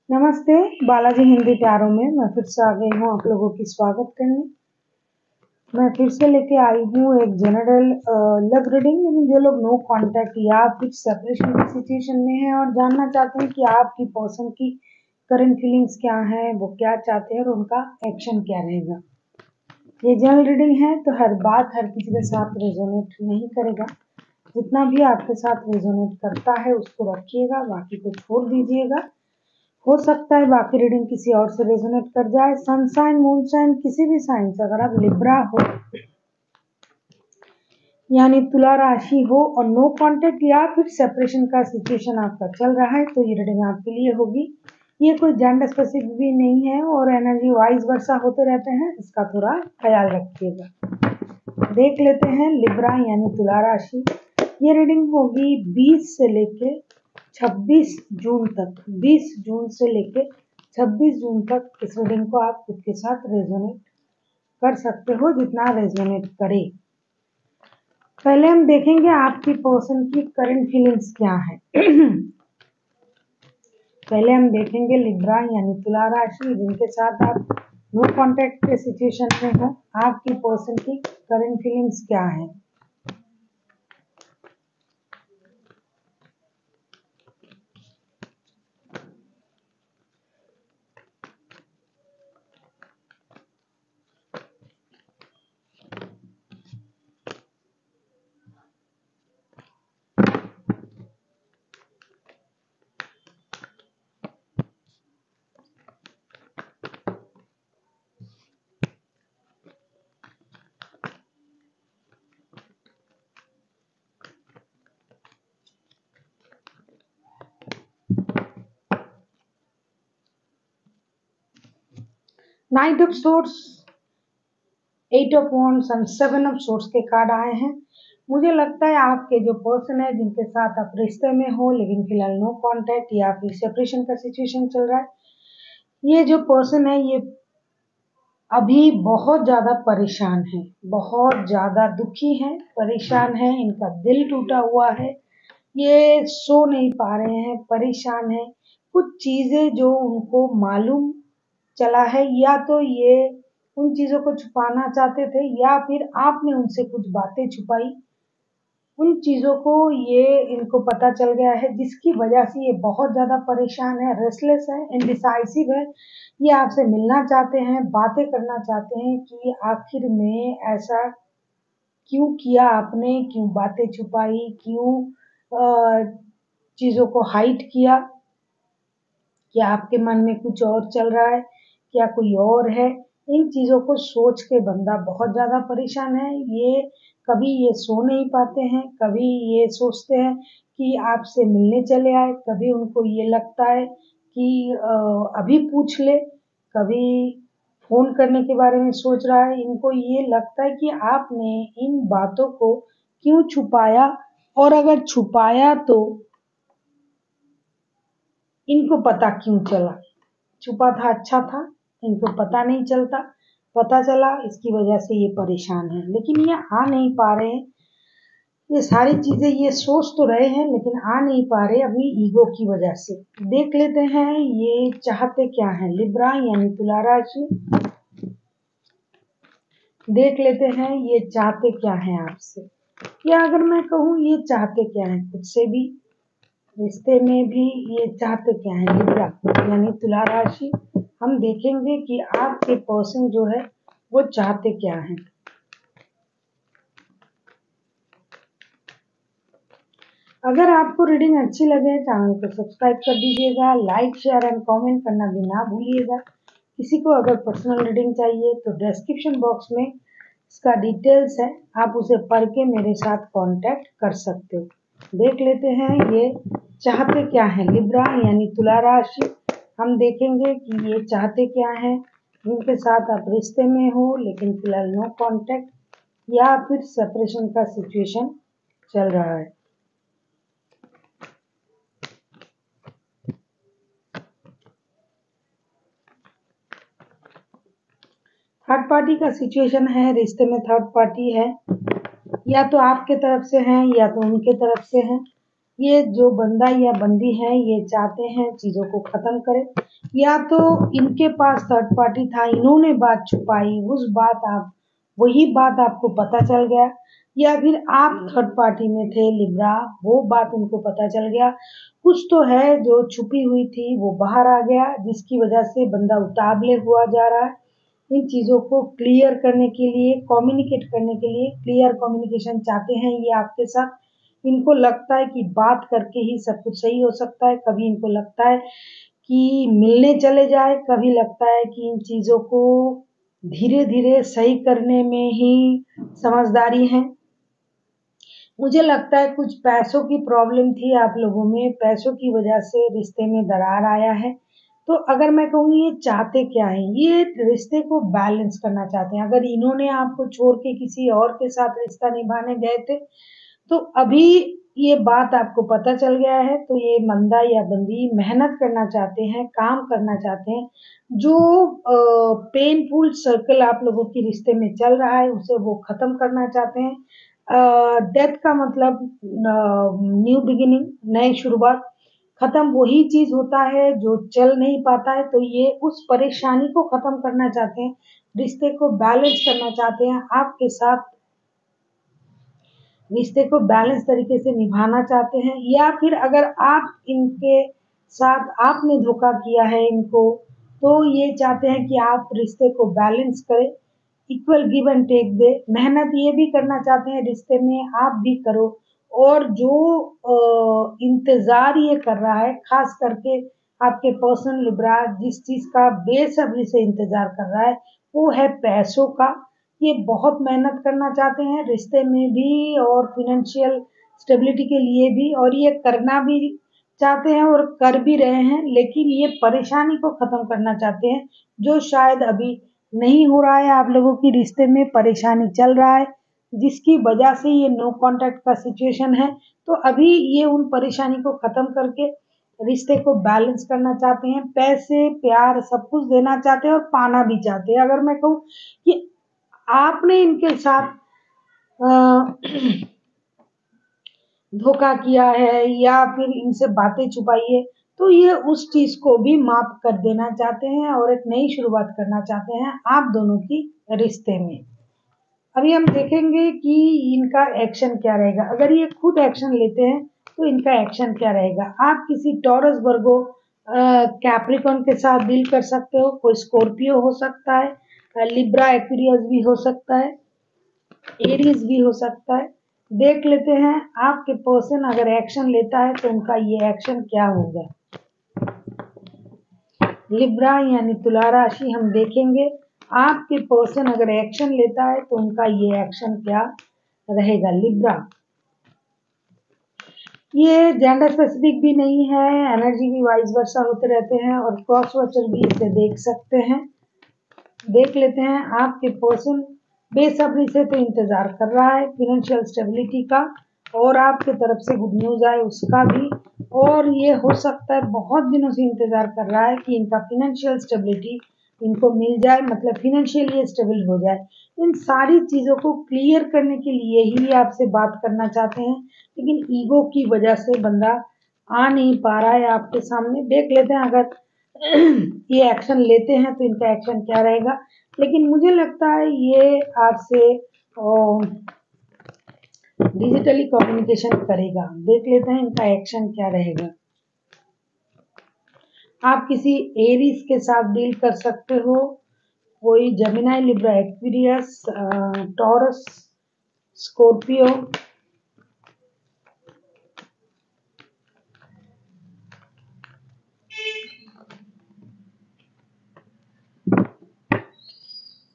नमस्ते। बालाजी हिंदी प्यारों में मैं फिर से आ गई हूँ आप लोगों की स्वागत करने। मैं फिर से लेके आई हूँ एक जनरल लव रीडिंग, लेकिन जो लोग नो कांटेक्ट या फिर सेपरेशन की सिचुएशन में हैं और जानना चाहते हैं कि आपकी पर्सन की करंट फीलिंग्स क्या है, वो क्या चाहते हैं और उनका एक्शन क्या रहेगा। ये जनरल रीडिंग है तो हर बात हर किसी के साथ रेजोनेट नहीं करेगा। जितना भी आपके साथ रेजोनेट करता है उसको रखिएगा, बाकी को छोड़ दीजिएगा। हो सकता है बाकी रीडिंग किसी और से रेजोनेट कर जाए। सनशाइन मूनशाइन किसी भी साइन से, अगर आप लिब्रा हो यानी तुला राशि हो और नो कांटेक्ट या फिर सेपरेशन का सिचुएशन आपका चल रहा है तो ये रीडिंग आपके लिए होगी। ये कोई जेंडर स्पेसिफिक भी नहीं है और एनर्जी वाइज वर्षा होते रहते हैं, इसका थोड़ा ख्याल रखिएगा। देख लेते हैं लिब्रा यानी तुला राशि। ये रीडिंग होगी 20 से लेके 26 जून तक। 20 जून से लेके 26 जून तक इस रीडिंग को आप खुद के साथ रेजोनेट कर सकते हो, जितना रेजोनेट करे। पहले हम देखेंगे आपकी पर्सन की करंट फीलिंग्स क्या है। पहले हम देखेंगे लिब्रा यानी तुला राशि, जिनके साथ आप नो कांटेक्ट के सिचुएशन में हो, आपकी पर्सन की करंट फीलिंग्स क्या है। Night of source, 8 of wands and 7 of source के कार्ड आए हैं। मुझे लगता है आपके जो पर्सन है जिनके साथ आप रिश्ते में हो लेकिन फिलहाल नो कांटेक्ट या फिर सेपरेशन का सिचुएशन चल रहा है, ये जो पर्सन है ये अभी बहुत ज्यादा परेशान है, बहुत ज्यादा दुखी है, परेशान है, इनका दिल टूटा हुआ है, ये सो नहीं पा रहे हैं, परेशान है। कुछ चीजें जो उनको मालूम चला है, या तो ये उन चीजों को छुपाना चाहते थे या फिर आपने उनसे कुछ बातें छुपाई, उन चीजों को ये इनको पता चल गया है, जिसकी वजह से ये बहुत ज्यादा परेशान है, रेस्टलेस है, इनडिसाइसिव है। ये आपसे मिलना चाहते हैं, बातें करना चाहते हैं कि आखिर में ऐसा क्यों किया आपने, क्यों बातें छुपाई, क्यों चीजों को हाइड किया, क्या आपके मन में कुछ और चल रहा है, क्या कोई और है। इन चीजों को सोच के बंदा बहुत ज्यादा परेशान है। ये कभी ये सो नहीं पाते हैं, कभी ये सोचते हैं कि आपसे मिलने चले आए, कभी उनको ये लगता है कि अभी पूछ ले, कभी फोन करने के बारे में सोच रहा है। इनको ये लगता है कि आपने इन बातों को क्यों छुपाया, और अगर छुपाया तो इनको पता क्यों चला। छुपा था अच्छा था, इनको पता नहीं चलता, पता चला, इसकी वजह से ये परेशान है, लेकिन ये आ नहीं पा रहे हैं। ये सारी चीजें ये सोच तो रहे हैं लेकिन आ नहीं पा रहे अपनी ईगो की वजह से। देख लेते हैं ये चाहते क्या है लिब्रा यानी तुला राशि। देख लेते हैं ये चाहते क्या है आपसे, या अगर मैं कहूँ ये चाहते क्या है खुद से भी, रिश्ते में भी ये चाहते क्या है लिब्रा यानी तुला राशि। हम देखेंगे कि आपके पर्सन जो है वो चाहते क्या है। अगर आपको रीडिंग अच्छी लगे चैनल को सब्सक्राइब कर दीजिएगा, लाइक शेयर एंड कमेंट करना भी ना भूलिएगा। किसी को अगर पर्सनल रीडिंग चाहिए तो डिस्क्रिप्शन बॉक्स में इसका डिटेल्स है, आप उसे पढ़ के मेरे साथ कांटेक्ट कर सकते हो। देख लेते हैं ये चाहते क्या है लिब्रा यानी तुला राशि। हम देखेंगे कि ये चाहते क्या है, जिनके साथ आप रिश्ते में हो लेकिन फिलहाल नो कांटेक्ट या फिर सेपरेशन का सिचुएशन चल रहा है। थर्ड पार्टी का सिचुएशन है, रिश्ते में थर्ड पार्टी है, या तो आपके तरफ से है या तो उनके तरफ से है। ये जो बंदा या बंदी है ये चाहते हैं चीजों को खत्म करें, या तो इनके पास थर्ड पार्टी था, इन्होंने बात छुपाई, उस बात आप वही बात आपको पता चल गया, या फिर आप थर्ड पार्टी में थे लिब्रा, वो बात उनको पता चल गया। कुछ तो है जो छुपी हुई थी वो बाहर आ गया, जिसकी वजह से बंदा उतावले हुआ जा रहा है। इन चीजों को क्लियर करने के लिए, कम्युनिकेट करने के लिए, क्लियर कम्युनिकेशन चाहते हैं ये आपके साथ। इनको लगता है कि बात करके ही सब कुछ सही हो सकता है, कभी इनको लगता है कि मिलने चले जाए, कभी लगता है कि इन चीजों को धीरे धीरे सही करने में ही समझदारी है। मुझे लगता है कुछ पैसों की प्रॉब्लम थी आप लोगों में, पैसों की वजह से रिश्ते में दरार आया है। तो अगर मैं कहूँ ये चाहते क्या है, ये रिश्ते को बैलेंस करना चाहते हैं। अगर इन्होंने आपको छोड़ के किसी और के साथ रिश्ता निभाने गए थे, तो अभी ये बात आपको पता चल गया है, तो ये बंदा या बंदी मेहनत करना चाहते हैं, काम करना चाहते हैं। जो पेनफुल सर्कल आप लोगों के रिश्ते में चल रहा है उसे वो खत्म करना चाहते हैं। डेथ का मतलब न्यू बिगिनिंग, नई शुरुआत। खत्म वही चीज होता है जो चल नहीं पाता है, तो ये उस परेशानी को खत्म करना चाहते हैं, रिश्ते को बैलेंस करना चाहते हैं, आपके साथ रिश्ते को बैलेंस तरीके से निभाना चाहते हैं। या फिर अगर आप इनके साथ आपने धोखा किया है इनको, तो ये चाहते हैं कि आप रिश्ते को बैलेंस करें, इक्वल गिव एंड टेक दे। मेहनत ये भी करना चाहते हैं रिश्ते में, आप भी करो। और जो इंतजार ये कर रहा है, खास करके आपके पर्सन लिब्रा, जिस चीज का बेसब्री से इंतजार कर रहा है वो है पैसों का। ये बहुत मेहनत करना चाहते हैं रिश्ते में भी और फिनेंशियल स्टेबिलिटी के लिए भी, और ये करना भी चाहते हैं और कर भी रहे हैं, लेकिन ये परेशानी को खत्म करना चाहते हैं जो शायद अभी नहीं हो रहा है। आप लोगों की रिश्ते में परेशानी चल रहा है जिसकी वजह से ये नो कांटेक्ट का सिचुएशन है। तो अभी ये उन परेशानी को खत्म करके रिश्ते को बैलेंस करना चाहते हैं, पैसे प्यार सब कुछ देना चाहते हैं और पाना भी चाहते हैं। अगर मैं कहूँ कि आपने इनके साथ धोखा किया है या फिर इनसे बातें छुपाई है, तो ये उस चीज को भी माफ कर देना चाहते हैं और एक नई शुरुआत करना चाहते हैं आप दोनों की रिश्ते में। अभी हम देखेंगे कि इनका एक्शन क्या रहेगा। अगर ये खुद एक्शन लेते हैं तो इनका एक्शन क्या रहेगा। आप किसी टॉरस वर्गो कैप्रिकॉन के साथ डील कर सकते हो, कोई स्कॉर्पियो हो सकता है, लिब्रा एक्वेरियस भी हो सकता है, एरीज भी हो सकता है। देख लेते हैं आपके पर्सन अगर एक्शन लेता है तो उनका ये एक्शन क्या होगा। लिब्रा यानी तुला राशि हम देखेंगे, आपके पर्सन अगर एक्शन लेता है तो उनका ये एक्शन क्या रहेगा। लिब्रा, ये जेंडर स्पेसिफिक भी नहीं है, एनर्जी भी वाइस वर्सा होते रहते हैं और क्रॉस वॉचर भी इसे देख सकते हैं। देख लेते हैं आपके पर्सन बेसब्री से तो इंतजार कर रहा है फिनेंशियल स्टेबिलिटी का, और आपके तरफ से गुड न्यूज आए उसका भी। और ये हो सकता है बहुत दिनों से इंतजार कर रहा है कि इनका फिनेंशियल स्टेबिलिटी इनको मिल जाए, मतलब फिनेंशियली स्टेबल हो जाए। इन सारी चीजों को क्लियर करने के लिए ही आपसे बात करना चाहते हैं, लेकिन ईगो की वजह से बंदा आ नहीं पा रहा है आपके सामने। देख लेते हैं अगर ये एक्शन लेते हैं तो इनका एक्शन क्या रहेगा। लेकिन मुझे लगता है ये आपसे डिजिटली कम्युनिकेशन करेगा। देख लेते हैं इनका एक्शन क्या रहेगा। आप किसी एरीज के साथ डील कर सकते हो, कोई Gemini, Libra, Aquarius, taurus, Scorpio.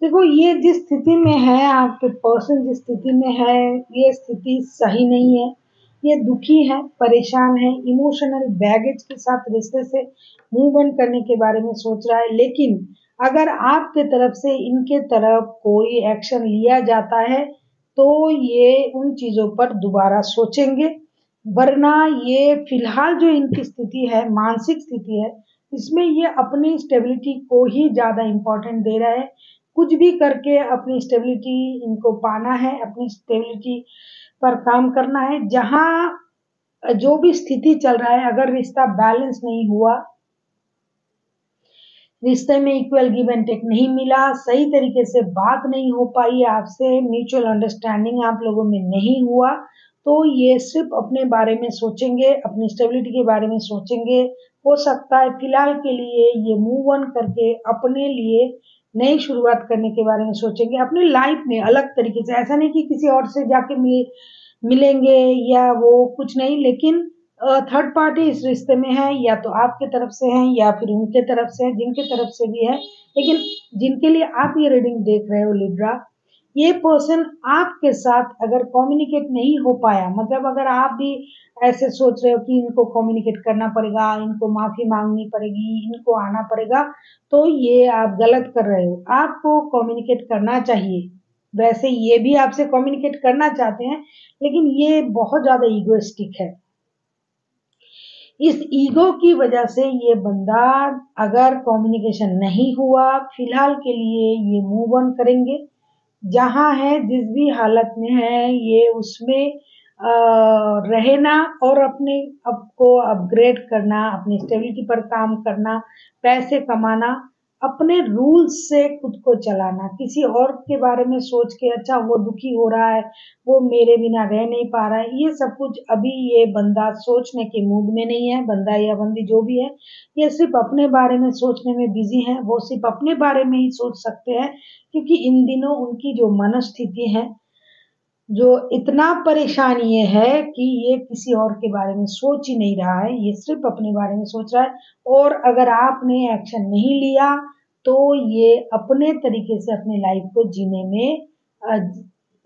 देखो ये जिस स्थिति में है, आपके पर्सन जिस स्थिति में है, ये स्थिति सही नहीं है। ये दुखी है, परेशान है, इमोशनल बैगेज के साथ रिश्ते से मूव ऑन करने के बारे में सोच रहा है। लेकिन अगर आपके तरफ से इनके तरफ कोई एक्शन लिया जाता है तो ये उन चीजों पर दोबारा सोचेंगे, वरना ये फिलहाल जो इनकी स्थिति है, मानसिक स्थिति है, इसमें ये अपनी स्टेबिलिटी को ही ज्यादा इम्पोर्टेंट दे रहा है। कुछ भी करके अपनी स्टेबिलिटी इनको पाना है, अपनी स्टेबिलिटी पर काम करना है। जहां जो भी स्थिति चल रहा है, अगर रिश्ता बैलेंस नहीं हुआ, रिश्ते में इक्वल गिव एंड टेक नहीं मिला, सही तरीके से बात नहीं हो पाई आपसे, म्यूचुअल अंडरस्टैंडिंग आप लोगों में नहीं हुआ, तो ये सिर्फ अपने बारे में सोचेंगे, अपनी स्टेबिलिटी के बारे में सोचेंगे। हो सकता है फिलहाल के लिए ये मूव ऑन करके अपने लिए नई शुरुआत करने के बारे में सोचेंगे, अपनी लाइफ में अलग तरीके से। ऐसा नहीं कि किसी और से जाके मिलेंगे या वो कुछ नहीं, लेकिन थर्ड पार्टी इस रिश्ते में है, या तो आपके तरफ से है या फिर उनके तरफ से है, जिनके तरफ से भी है। लेकिन जिनके लिए आप ये रीडिंग देख रहे हो लिब्रा, ये पर्सन आपके साथ अगर कम्युनिकेट नहीं हो पाया, मतलब अगर आप भी ऐसे सोच रहे हो कि इनको कम्युनिकेट करना पड़ेगा, इनको माफी मांगनी पड़ेगी, इनको आना पड़ेगा, तो ये आप गलत कर रहे हो। आपको कम्युनिकेट करना चाहिए। वैसे ये भी आपसे कम्युनिकेट करना चाहते हैं, लेकिन ये बहुत ज्यादा ईगोइस्टिक है। इस ईगो की वजह से ये बंदा, अगर कम्युनिकेशन नहीं हुआ, फिलहाल के लिए ये मूव ऑन करेंगे। जहाँ है, जिस भी हालत में है, ये उसमें रहना और अपने आप को अपग्रेड करना, अपनी स्टेबिलिटी पर काम करना, पैसे कमाना, अपने रूल्स से खुद को चलाना, किसी और के बारे में सोच के अच्छा वो दुखी हो रहा है, वो मेरे बिना रह नहीं पा रहा है, ये सब कुछ अभी ये बंदा सोचने के मूड में नहीं है। बंदा या बंदी जो भी है, ये सिर्फ अपने बारे में सोचने में बिजी है। वो सिर्फ अपने बारे में ही सोच सकते हैं, क्योंकि इन दिनों उनकी जो मनस्थिति है, जो इतना परेशान ये है कि ये किसी और के बारे में सोच ही नहीं रहा है, ये सिर्फ अपने बारे में सोच रहा है। और अगर आपने एक्शन नहीं लिया, तो ये अपने तरीके से अपनी लाइफ को जीने में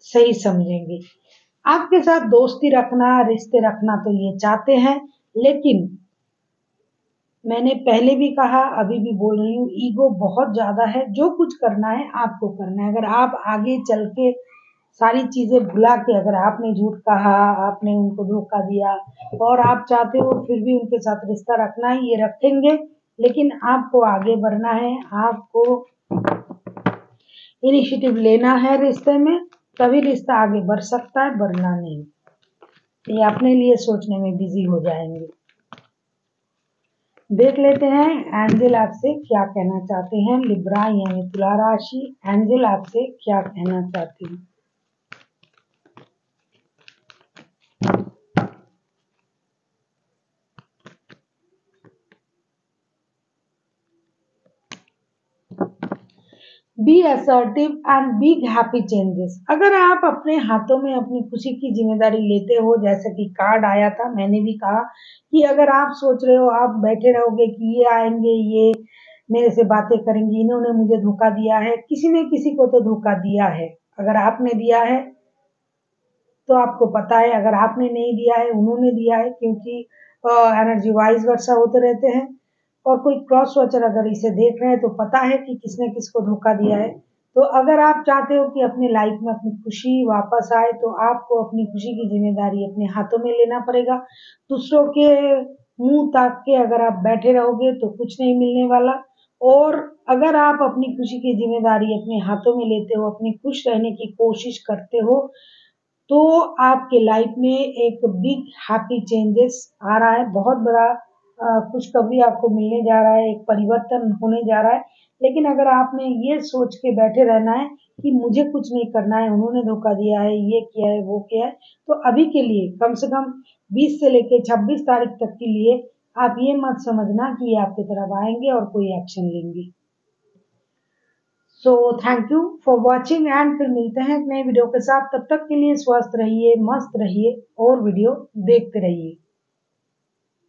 सही समझेंगे। आपके साथ दोस्ती रखना, रिश्ते रखना तो ये चाहते हैं, लेकिन मैंने पहले भी कहा, अभी भी बोल रही हूँ, ईगो बहुत ज्यादा है। जो कुछ करना है आपको करना है। अगर आप आगे चल के सारी चीजें भुला के, अगर आपने झूठ कहा, आपने उनको धोखा दिया और आप चाहते हो फिर भी उनके साथ रिश्ता रखना है, ये रखेंगे। लेकिन आपको आगे बढ़ना है, आपको इनिशिएटिव लेना है रिश्ते में, तभी रिश्ता आगे बढ़ सकता है, बढ़ना नहीं। ये अपने लिए सोचने में बिजी हो जाएंगे। देख लेते हैं एंजल आपसे क्या कहना चाहते हैं। लिब्रा यानी तुला राशि, एंजल आपसे क्या कहना चाहती है। Be assertive and big happy changes. अगर आप अपने हाथों में अपनी खुशी की जिम्मेदारी लेते हो, जैसे कि कार्ड आया था, मैंने भी कहा कि अगर आप सोच रहे हो, आप बैठे रहोगे कि ये आएंगे, ये मेरे से बातें करेंगे, इन्होंने मुझे धोखा दिया है, किसी ने किसी को तो धोखा दिया है। अगर आपने दिया है तो आपको पता है, अगर आपने नहीं दिया है, उन्होंने दिया है, क्योंकि एनर्जी वाइज वर्षा होते रहते हैं। और कोई क्रॉस वॉचर अगर इसे देख रहे हैं तो पता है कि किसने किसको धोखा दिया है। तो अगर आप चाहते हो कि अपनी लाइफ में अपनी खुशी वापस आए, तो आपको अपनी खुशी की जिम्मेदारी अपने हाथों में लेना पड़ेगा। दूसरों के मुंह ताक के अगर आप बैठे रहोगे तो कुछ नहीं मिलने वाला। और अगर आप अपनी खुशी की जिम्मेदारी अपने हाथों में लेते हो, अपनी खुश रहने की कोशिश करते हो, तो आपके लाइफ में एक बिग हैप्पी चेंजेस आ रहा है। बहुत बड़ा खुशखबरी आपको मिलने जा रहा है, एक परिवर्तन होने जा रहा है। लेकिन अगर आपने ये सोच के बैठे रहना है कि मुझे कुछ नहीं करना है, उन्होंने धोखा दिया है, ये किया है, वो किया है, तो अभी के लिए कम से कम 20 से लेके 26 तारीख तक के लिए आप ये मत समझना कि ये आपकी तरफ आएंगे और कोई एक्शन लेंगे। So thank you for watching and फिर मिलते हैं एक नए वीडियो के साथ। तब तक के लिए स्वस्थ रहिए, मस्त रहिए और वीडियो देखते रहिए।